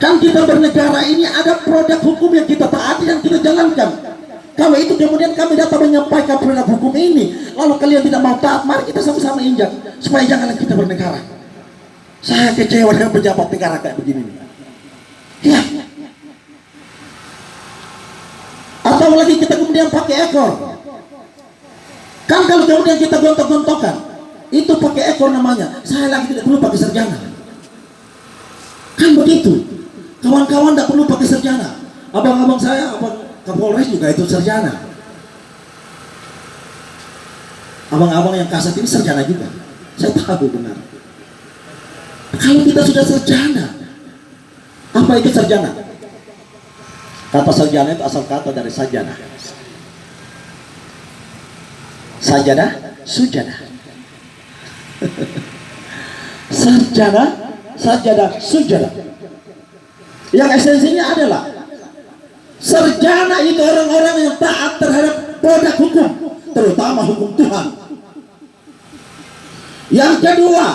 Kan kita bernegara ini ada produk hukum yang kita taati dan kita jalankan. Kalau itu kemudian kami datang menyampaikan produk hukum ini, lalu kalian tidak mau taat, mari kita sama-sama injak supaya janganlah kita bernegara. Saya kecewa dengan pejabat negara kayak begini. Ya. Atau lagi kita kemudian pakai ekor. Kan kalau kemudian kita gontok-gontokan, itu pakai ekor namanya. Saya lagi tidak perlu pakai sarjana. Kan begitu. Kawan-kawan tidak perlu pakai sarjana. Abang-abang saya, abang Kapolres juga itu sarjana. Abang-abang yang kasat ini sarjana juga. Saya tahu benar. Kalau kita sudah sarjana, apa itu sarjana? Kata sarjana itu asal kata dari sajana. Sajana, sujana. Sarjana, sajana, sujana. Yang esensinya adalah sarjana itu orang-orang yang taat terhadap produk hukum, terutama hukum Tuhan. Yang kedua,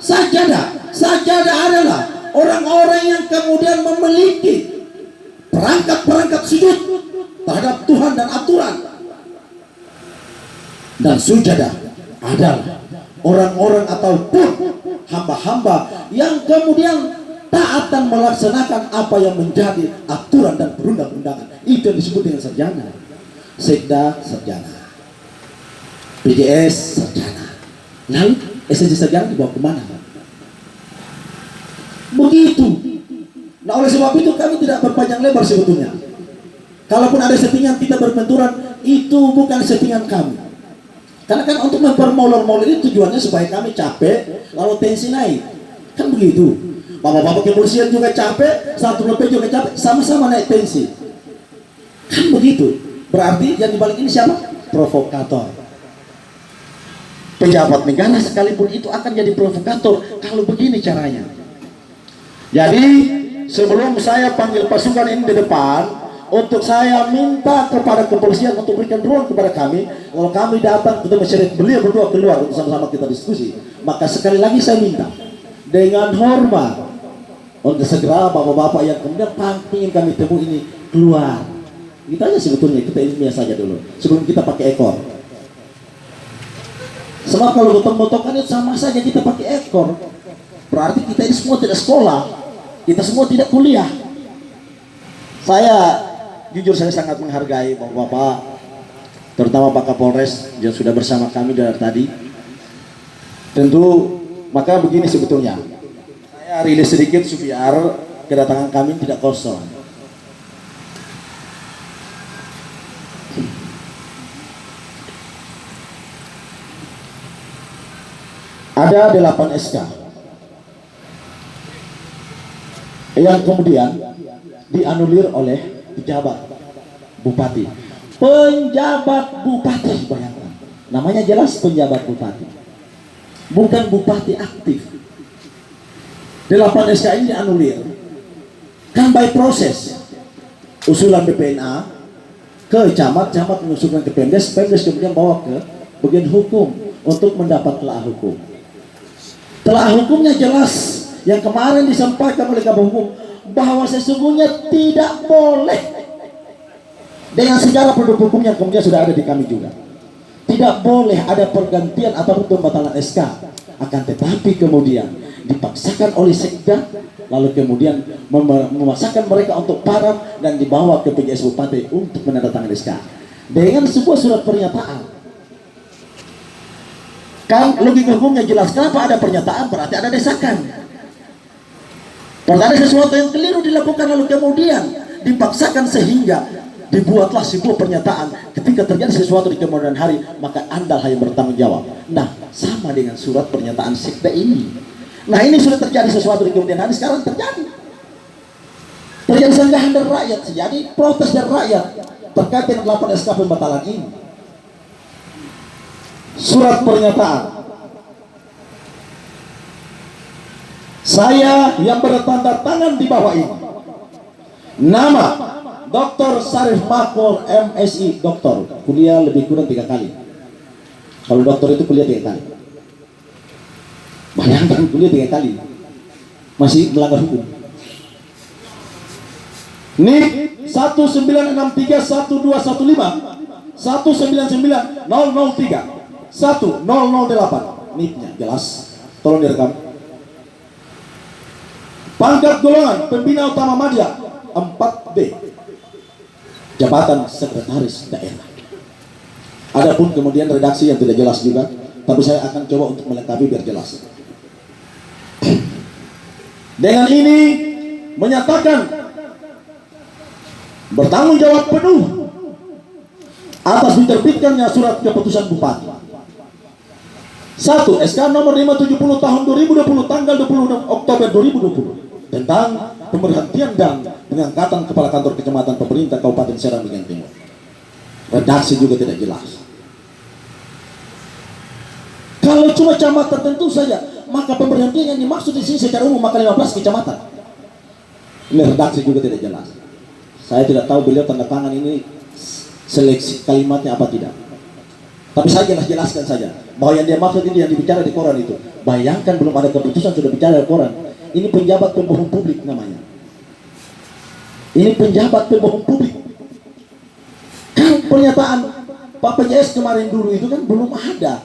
sajada adalah orang-orang yang kemudian memiliki perangkat-perangkat sujud terhadap Tuhan dan aturan. Dan sujada adalah orang-orang ataupun hamba-hamba yang kemudian taat dan melaksanakan apa yang menjadi aturan dan perundang-undangan. Itu yang disebut dengan sarjana. Sekda sarjana, PJS sarjana. Lalu esensi sarjana dibawa kemana? Begitu. Nah, oleh sebab itu kami tidak berpanjang lebar sebetulnya. Kalaupun ada settingan kita berbenturan, itu bukan settingan kami. Karena kan untuk mempermolor-molor itu tujuannya supaya kami capek, lalu tensi naik. Kan begitu. Bapak-bapak kepolisian juga capek, satu lebih juga capek, sama-sama naik tensi. Kan begitu. Berarti yang dibalik ini siapa? Provokator. Pejabat negara sekalipun itu akan jadi provokator kalau begini caranya. Jadi sebelum saya panggil pasukan ini di depan, untuk saya minta kepada kepolisian untuk berikan ruang kepada kami. Kalau kami datang untuk mencari beliau berdua keluar untuk sama-sama kita diskusi, maka sekali lagi saya minta dengan hormat untuk segera bapak-bapak yang kemudian ingin kami temui ini keluar. Kita aja sebetulnya kita ilmiah saja dulu sebelum kita pakai ekor. Sebab kalau gotong-gotongan itu sama saja kita pakai ekor, berarti kita ini semua tidak sekolah, kita semua tidak kuliah. Saya jujur saya sangat menghargai bapak-bapak, terutama Pak Kapolres yang sudah bersama kami dari tadi. Tentu maka begini sebetulnya, saya rilis sedikit biar kedatangan kami tidak kosong. Ada 8 SK yang kemudian dianulir oleh pejabat bupati. Penjabat bupati, bayangkan. Namanya jelas penjabat bupati. Bukan bupati aktif. 8 SK ini dianulir. Kan by proses. Usulan BPNA ke camat mengusulkan ke Pemdes kemudian bawa ke bagian hukum untuk mendapat telah hukum. Telah hukumnya jelas yang kemarin disampaikan oleh Kabin Hukum bahwa sesungguhnya tidak boleh dengan segala produk hukum yang kemudian sudah ada di kami juga. Tidak boleh ada pergantian ataupun pembatalan SK. Akan tetapi kemudian dipaksakan oleh sekda, lalu kemudian memaksakan mereka untuk paraf dan dibawa ke PJS Bupati untuk menandatangani SK dengan sebuah surat pernyataan. Kan logika hukumnya jelas, kenapa ada pernyataan berarti ada desakan. Berarti ada sesuatu yang keliru dilakukan lalu kemudian dipaksakan sehingga dibuatlah sebuah pernyataan. Ketika terjadi sesuatu di kemudian hari, maka Anda yang bertanggung jawab. Nah, sama dengan surat pernyataan sekda ini. Nah, ini sudah terjadi sesuatu di kemudian hari, sekarang terjadi senggahan dari rakyat, jadi protes dari rakyat terkait dengan 8 SK pembatalan ini. Surat pernyataan saya yang bertanda tangan di bawah ini, nama Dr. Syarif Makmur MSI, doktor, kuliah lebih kurang 3 kali. Kalau doktor itu kuliah 3 kali. Bayangkan kuliah 3 kali masih melanggar hukum. NIP 19631215 199 003 1008 NIP-nya jelas, tolong direkam. Pangkat golongan pembina utama Madya 4B, jabatan sekretaris daerah. Adapun kemudian redaksi yang tidak jelas juga, tapi saya akan coba untuk melengkapi biar jelas. Dengan ini menyatakan bertanggung jawab penuh atas diterbitkannya surat keputusan Bupati. 1. SK nomor 570 tahun 2020 tanggal 20 Oktober 2020 tentang pemberhentian dan pengangkatan kepala kantor kecamatan pemerintah Kabupaten Serang bagian Timur. Redaksi juga tidak jelas. Kalau cuma camat tertentu saja, maka pemberhentian yang dimaksud di sini secara umum maka 15 kecamatan. Ini redaksi juga tidak jelas. Saya tidak tahu beliau tanda tangan ini seleksi kalimatnya apa tidak. Tapi saya jelaskan saja bahwa yang dia maksud ini yang dibicara di koran itu. Bayangkan belum ada keputusan sudah bicara di koran. Ini penjabat pembohong publik namanya. Ini penjabat pembohong publik. Kan pernyataan Pak PJS kemarin dulu itu kan belum ada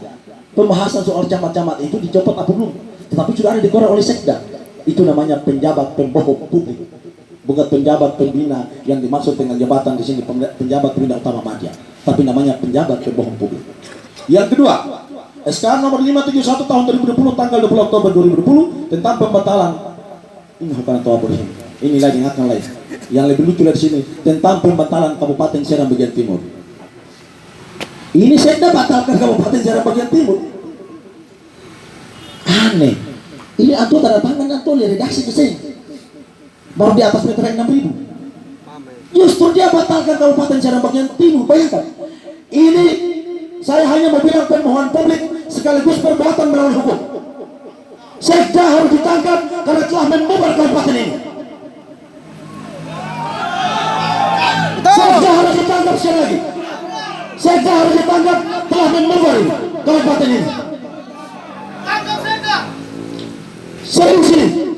pembahasan soal camat-camat itu dicopot apa belum. Tetapi sudah ada di koran oleh Sekda. Itu namanya penjabat pembohong publik. Bukan penjabat pembina yang dimaksud dengan jabatan di sini penjabat pembina utama Madya, tapi namanya penjabat pembohong publik. Yang kedua, SK nomor 571 tahun 2020 tanggal 20 Oktober 2020 tentang pembatalan. Ini bukan tahu apa ini. Ini lagi akan lain. Yang lebih lucu dari sini tentang pembatalan Kabupaten Serang bagian Timur. Ini Sekda batalkan Kabupaten Serang bagian Timur. Aneh. Ini antum tanda tangan antum redaksi ke sini. Baru di atas meterai 6.000. Justru dia batalkan Kabupaten Serang bagian Timur. Bayangkan. Ini saya hanya mau bilang permohonan publik sekaligus perbuatan melawan hukum. Sekda harus ditangkap karena telah membubar kabupaten ini. Sekda harus ditangkap sekali lagi. Sekda harus ditangkap telah membubar ini kabupaten ini. Serius ini.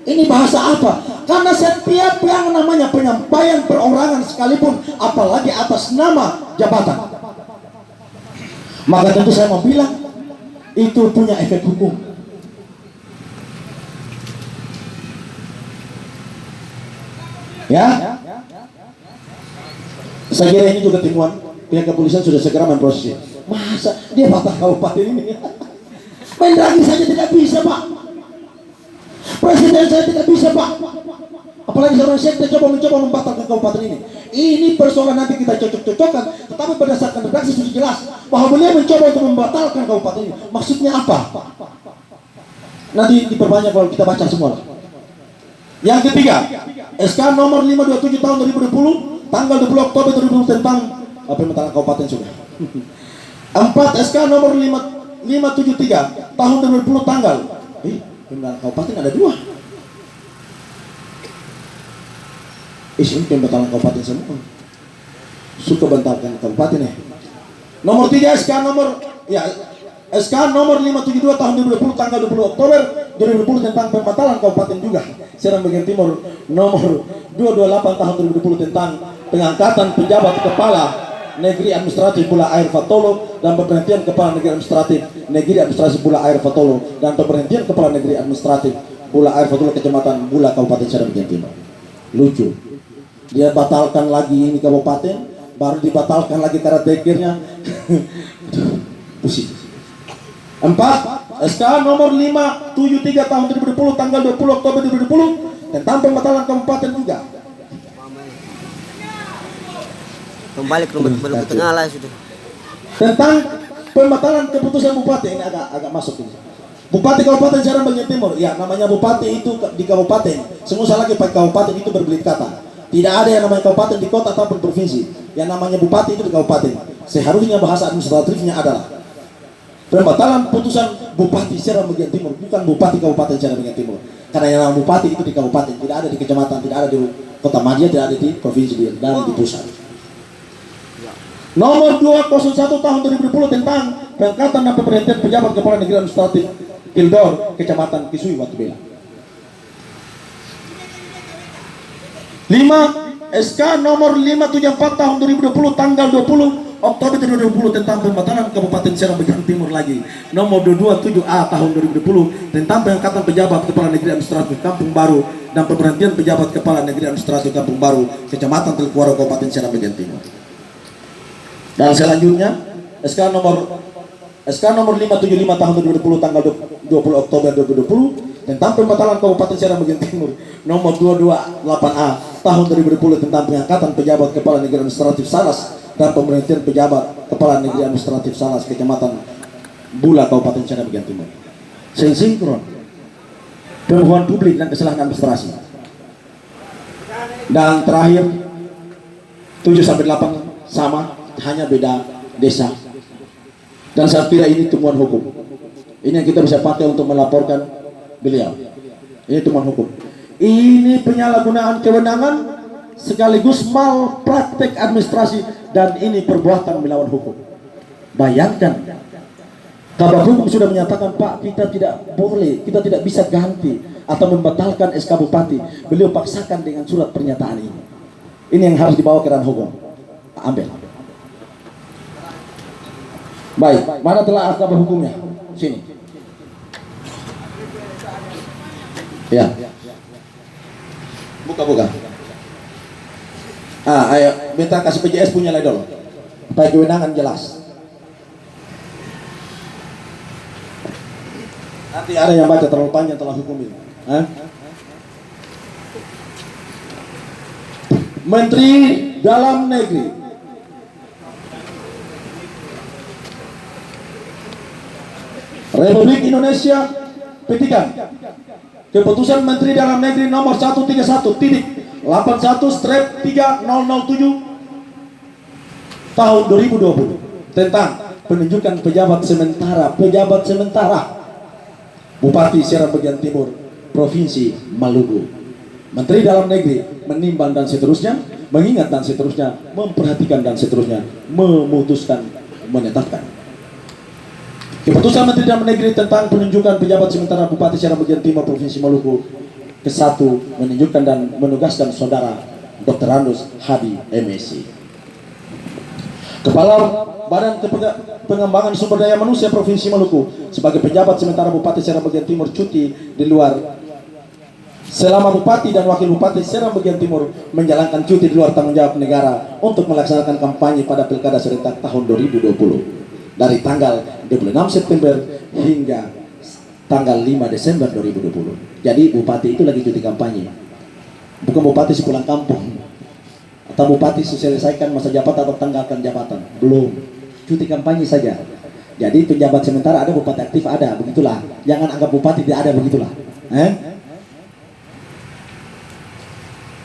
Ini bahasa apa? Karena setiap yang namanya penyampaian perorangan sekalipun, apalagi atas nama jabatan, maka tentu saya mau bilang itu punya efek hukum. Ya, saya kira ini juga temuan pihak kepolisian sudah segera memproses. Masa dia batal kabupaten ini? Mendagri saja tidak bisa, Pak. Presiden saya tidak bisa, Pak. Apalagi seorang sekda mencoba membatalkan kabupaten ini. Ini persoalan nanti kita cocok-cocokkan. Tetapi berdasarkan redaksi sudah jelas bahwa beliau mencoba untuk membatalkan kabupaten ini. Maksudnya apa? Nanti diperbanyak kalau kita baca semua. Yang ketiga, SK nomor 527 tahun 2020 tanggal 20 Oktober 2020 tentang pemetalan kabupaten sudah. 4. SK nomor 573 tahun 2020 tanggal pemetalan kabupaten ada 2. Ini pembatalan kabupaten semua. Suka bantalkan kabupaten ya. Nomor 3 SK nomor 572 tahun 2020 tanggal 20 Oktober 2020 tentang pembatalan kabupaten juga. Serang bagian Timur nomor 228 tahun 2020 tentang pengangkatan penjabat kepala negeri administratif Bula Air Fatolo dan pemberhentian kepala negeri administratif Bula Air Fatolo dan pemberhentian kepala negeri administratif Bula Air Fatolo kecamatan Bula Kabupaten Serang bagian Timur. Lucu. Dia batalkan lagi ini kabupaten, baru dibatalkan lagi karena dekirnya. Pusing. 4. SK nomor 573 tahun 2020 tanggal 20 Oktober 2020 tentang pembatalan kabupaten juga. Kembali ke rumah tengah lah sudah. Tentang pembatalan keputusan bupati ini agak masuk ini. Bupati Kabupaten Serang bagian Timur, ya namanya bupati itu di kabupaten. Semua lagi Pak kabupaten itu berbelit kata. Tidak ada yang namanya kabupaten di kota ataupun provinsi. Yang namanya bupati itu di kabupaten. Seharusnya bahasa administratifnya adalah pembatalan putusan Bupati Serang bagian Timur, bukan Bupati Kabupaten Serang bagian Timur. Karena yang namanya bupati itu di kabupaten, tidak ada di kecamatan, tidak ada di kota Madya, tidak ada di provinsi dan di pusat. Nomor 201 tahun 2020 tentang pengangkatan dan pemberhentian pejabat kepala negeri administratif Kildor, kecamatan Kisui, Watubela. 5. SK nomor 574 tahun 2020 tanggal 20 Oktober 2020 tentang pembatalan Kabupaten Serang bagian Timur lagi. Nomor 227A tahun 2020 tentang pengangkatan pejabat kepala negeri administratif Kampung Baru dan pemberhentian pejabat kepala negeri administratif Kampung Baru Kecamatan Telkuaro Kabupaten Serang bagian Timur. Dan selanjutnya SK nomor 575 tahun 2020 tanggal 20 Oktober 2020 tentang pembatalan Kabupaten Serang bagian Timur. Nomor 228A tahun 2020 tentang pengangkatan pejabat kepala negeri administratif Salas dan pemberhentian pejabat kepala negeri administratif Salas Kecamatan Bula Kabupaten Serang bagian Timur. Sinkron pembohongan publik dan kesalahan administrasi. Dan terakhir 7-8 sama, hanya beda desa. Dan saya kira ini temuan hukum. Ini yang kita bisa pakai untuk melaporkan beliau. Ini temuan hukum. Ini penyalahgunaan kewenangan sekaligus malpraktek administrasi dan ini perbuatan melawan hukum. Bayangkan, Kabar Hukum sudah menyatakan, Pak, kita tidak boleh, kita tidak bisa ganti atau membatalkan SK Bupati. Beliau paksakan dengan surat pernyataan ini. Ini yang harus dibawa ke ranah hukum. Ambil. Baik, mana telah kabar hukumnya? Sini. Ya. Buka. Ayo, minta kasih PJS punya ledol. Supaya kewenangan jelas. Nanti ada yang baca terlalu panjang telah hukum ini. Menteri Dalam Negeri Republik Indonesia petikan Keputusan Menteri Dalam Negeri nomor 131.81/3007 tahun 2020 tentang penunjukan pejabat sementara Bupati Serang bagian Timur Provinsi Maluku. Menteri Dalam Negeri menimbang dan seterusnya, mengingat dan seterusnya, memperhatikan dan seterusnya, memutuskan, menyatakan Keputusan Menteri Dalam Negeri tentang penunjukan pejabat sementara Bupati Serang bagian Timur Provinsi Maluku ke-1 menunjukkan dan menugaskan Saudara Dr. Randus Hadi MSc, Kepala Badan Pengembangan Sumber Daya Manusia Provinsi Maluku sebagai pejabat sementara Bupati Serang bagian Timur cuti di luar selama Bupati dan Wakil Bupati Serang bagian Timur menjalankan cuti di luar tanggung jawab negara untuk melaksanakan kampanye pada Pilkada serentak tahun 2020 dari tanggal 26 September hingga tanggal 5 Desember 2020. Jadi Bupati itu lagi cuti kampanye, bukan Bupati sepulang kampung atau Bupati selesaikan masa jabatan atau tanggalkan jabatan, belum, cuti kampanye saja. Jadi penjabat sementara ada, Bupati aktif ada, begitulah. Jangan anggap Bupati tidak ada, begitulah.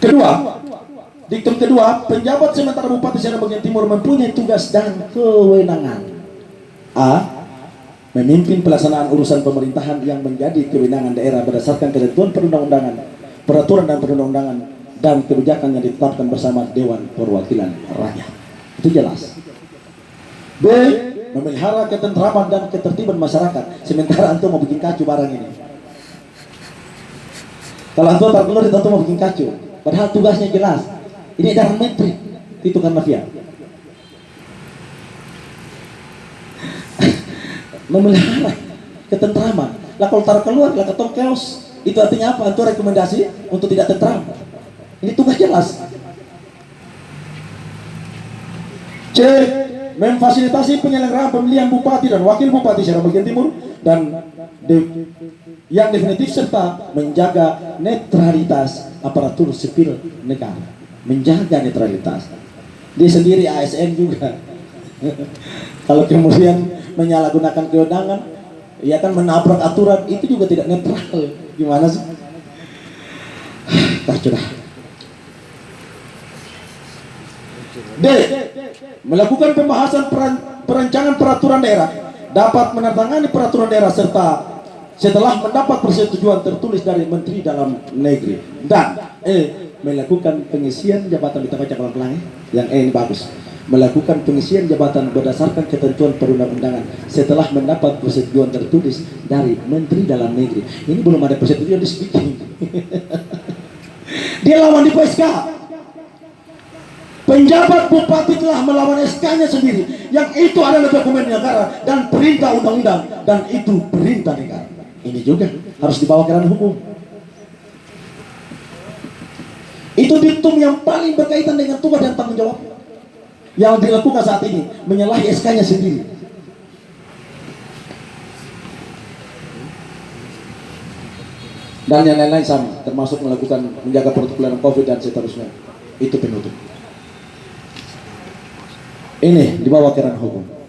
Kedua, diktum kedua, penjabat sementara Bupati Serang bagian Timur mempunyai tugas dan kewenangan: A. Memimpin pelaksanaan urusan pemerintahan yang menjadi kewenangan daerah berdasarkan ketentuan perundang-undangan, peraturan dan perundang-undangan dan kebijakan yang ditetapkan bersama Dewan Perwakilan Rakyat. Itu jelas. B. Memelihara ketentraman dan ketertiban masyarakat. Sementara antum mau bikin kacau barang ini. Kalau antum tak keluar, antum mau bikin kacau. Padahal tugasnya jelas. Ini edaran menteri. Itu kan mafia. Memelihara ketentraman. Lah kalau taruh keluar, lah ketong chaos. Itu artinya apa? Itu rekomendasi untuk tidak tentram. Ini tugas jelas. C. Memfasilitasi penyelenggaraan pemilihan Bupati dan Wakil Bupati Serang bagian Timur dan yang definitif serta menjaga netralitas aparatur sipil negara. Menjaga netralitas. Dia sendiri ASN juga. Kalau kemudian menyalahgunakan kewenangan, ya kan menabrak aturan, itu juga tidak netral. Gimana sih? Kacau dah. D. Melakukan pembahasan perancangan peraturan daerah, dapat menandatangani peraturan daerah serta setelah mendapat persetujuan tertulis dari Menteri Dalam Negeri. Dan E. Melakukan pengisian jabatan, kita baca pelan-pelan ya. Yang E ini bagus. Melakukan pengisian jabatan berdasarkan ketentuan perundang-undangan setelah mendapat persetujuan tertulis dari Menteri Dalam Negeri. Ini belum ada persetujuan di speaking. Dia lawan di PSK. Penjabat bupati telah melawan SK-nya sendiri, yang itu adalah dokumen negara dan perintah undang-undang, dan itu perintah negara. Ini juga harus dibawa ke ranah hukum. Itu diktum yang paling berkaitan dengan tugas dan tanggung jawab yang dilakukan saat ini, menyalahi SK-nya sendiri. Dan yang lain-lain sama, termasuk melakukan menjaga protokol COVID dan seterusnya. Itu penutup. Ini dibawa ke ranah hukum.